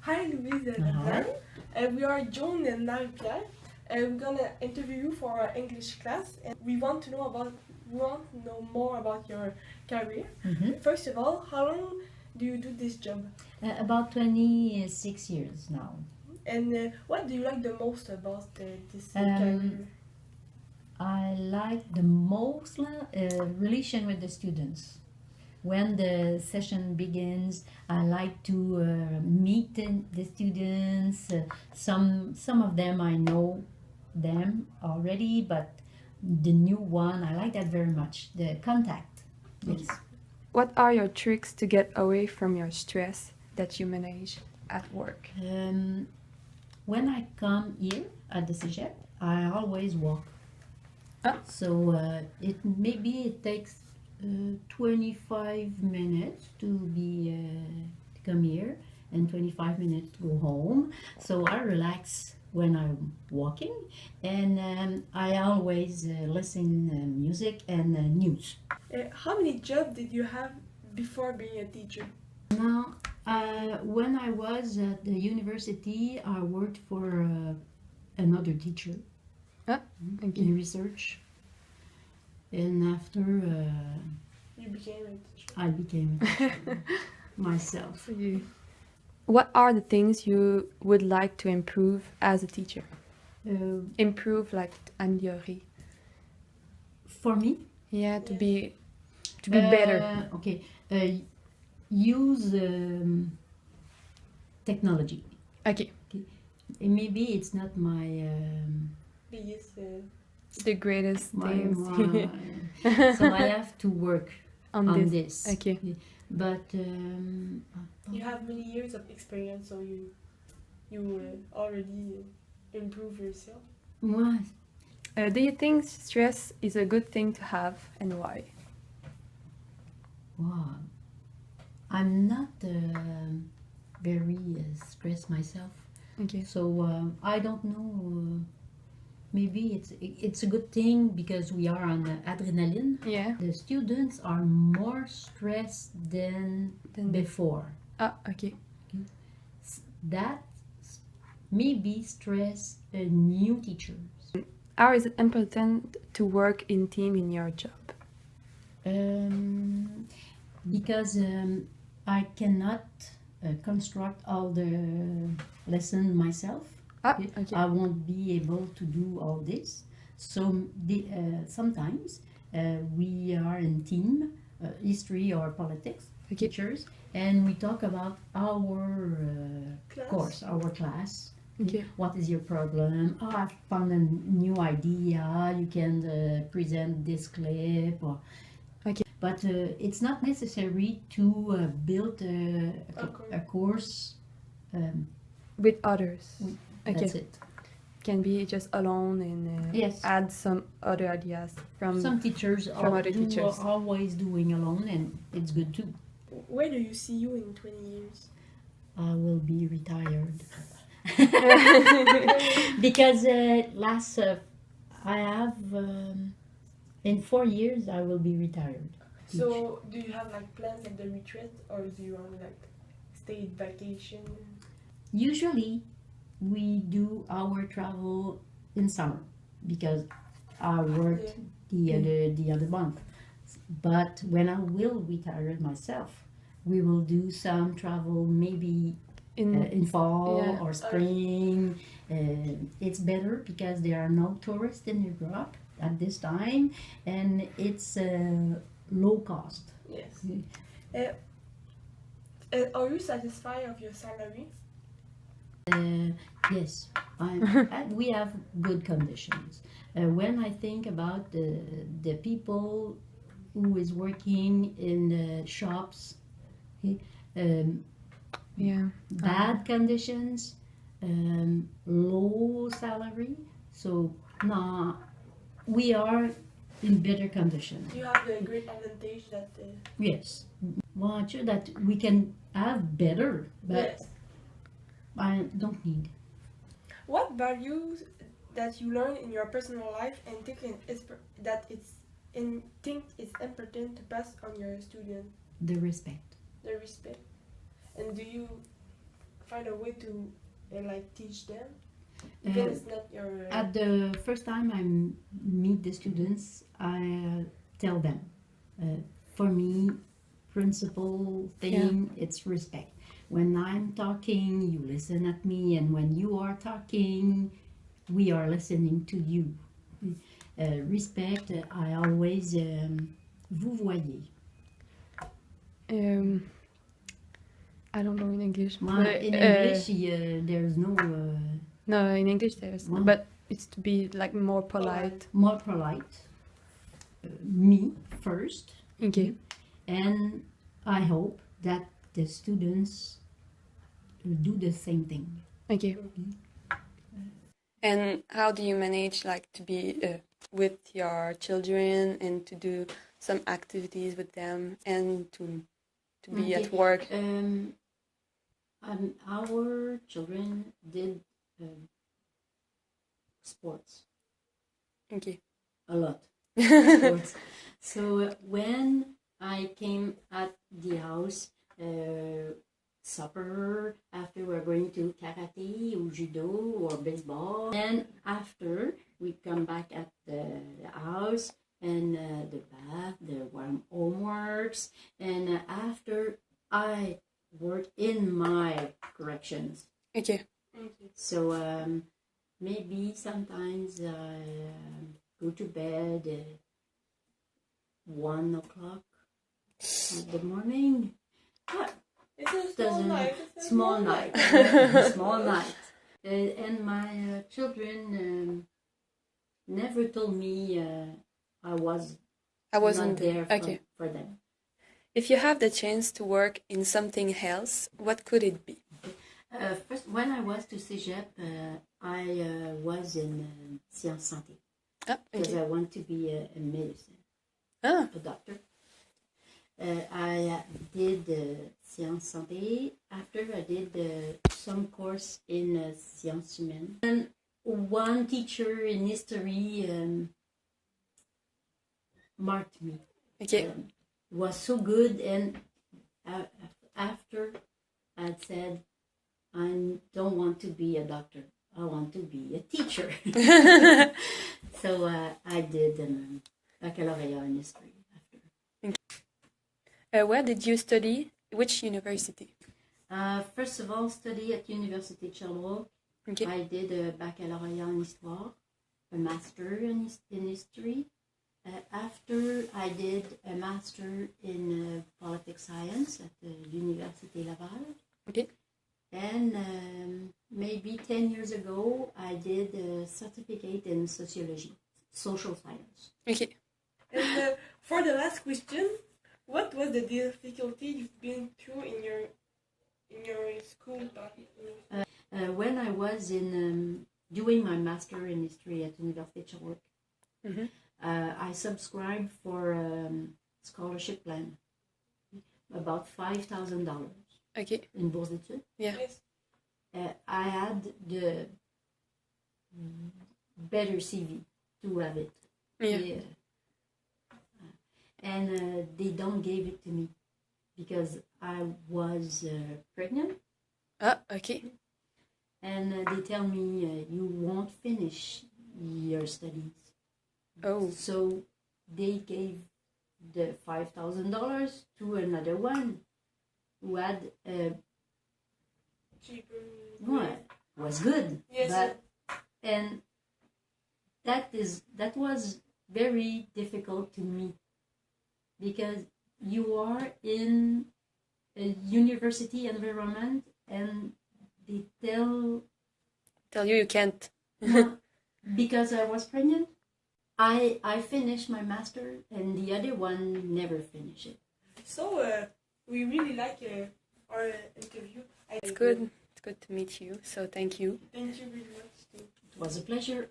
Hi Louise and Leblanc. We are John and Marie-Pier. We're gonna interview you for our English class, and we want to know more about your career. First of all, how long do you do this job? About 26 years now. And what do you like the most about this career? I like the most relation with the students. When the session begins, I like to meet the students. Some of them I know them already, but the new one, I like that very much. The contact. Yes. What are your tricks to get away from your stress that you manage at work? When I come here at the Cégep, I always walk. So it takes 25 minutes to come here and 25 minutes to go home. So I relax when I'm walking, and I always listen music and news. How many jobs did you have before being a teacher? Now, when I was at the university, I worked for another teacher in research. And after you became a teacher. I became a teacher myself. What are the things you would like to improve as a teacher? Improve, like améliorer. For me? Yeah, to be better. Okay. Use technology. Okay. Maybe it's not my biggest. The greatest things. So I have to work on this. Okay. But you have many years of experience, so you already improve yourself. What? Do you think stress is a good thing to have, and why? Wow. I'm not very stressed myself. Okay. So I don't know. Maybe it's a good thing because we are on adrenaline. Yeah. The students are more stressed than before. Okay. That maybe stress new teachers. How is it important to work in team in your job? Because I cannot construct all the lesson myself. Okay. I won't be able to do all this. So sometimes we are in team, history or politics teachers, and we talk about our course, our class. Okay. What is your problem? Oh, I found a new idea. You can present this clip. Okay. But it's not necessary to build a course with others. Okay. That's it. Can be just alone and yes. Add some other ideas from some teachers other teachers. Are always doing alone, and it's good too. Where do you see you in 20 years? I will be retired. Because I have in 4 years I will be retired. So do you have like plans of the retreat, or do you want to like stay vacation? Usually we do our travel in summer because I worked the other month. But when I will retire myself, we will do some travel maybe in fall or spring. It's better because there are no tourists in Europe at this time, and it's low cost. Yes. Are you satisfied of your salary? Yes, we have good conditions. When I think about the people who is working in the shops, bad conditions, low salary. So no, we are in better conditions. You have the great advantage that. Yes, well, sure that we can have better, but. Yes. I don't need. What values that you learn in your personal life and think it's important to pass on your student? The respect. The respect. And do you find a way to like teach them? Because it's not your... At the first time I meet the students, I tell them, for me, principal thing, it's respect. When I'm talking, you listen at me, and when you are talking, we are listening to you. Respect, I always, vous voyez. I don't know in English. Well, in English, there's no... no, in English there's, but it's to be like more polite. More polite. Me first. Okay. And I hope that the students do the same thing. Okay. And how do you manage like to be with your children and to do some activities with them and to be at work? Our children did sports. Okay. A lot. Sports. So when I came at the house, supper, after we're going to karate or judo or baseball, and after we come back at the house and the bath, the warm homeworks, and after I work in my corrections. Okay. So maybe sometimes I go to bed at 1 o'clock in the morning. But it's a small night. Small night. Small night. And my children never told me I wasn't there for them. If you have the chance to work in something else, what could it be? First, when I was to Cégep, I was in Sciences Santé. Because I want to be a medicine, a doctor. I did Sciences Santé. After I did some course in Sciences Humaines. And one teacher in history marked me. Okay. Was so good, and after I said, I don't want to be a doctor. I want to be a teacher. So I did baccalaureate in history after. Where did you study? Which university? First of all, study at Université de Sherbrooke. Okay. I did a baccalaureate in histoire, a master in history. After I did a master in politics science at the Université Laval. Okay. And maybe 10 years ago, I did a certificate in sociology, social science. Okay. And for the last question, what was the difficulty you've been through in your school? When I was doing my master in history at Université de Sherbrooke, I subscribed for a scholarship plan, about $5,000. Okay. In Bourse d'études. Yeah. I had the better CV to have it. Yeah. And they don't give it to me because I was pregnant. Okay. And they tell me you won't finish your studies. Oh. So they gave the $5,000 to another one who had cheaper. Was good. Yes. And that was very difficult to me because you are in a university environment and they tell you can't. Because I was pregnant. I finished my master and the other one never finished it. So we really like our interview. It's good. It's good to meet you. So thank you. Thank you very much too. It was a pleasure.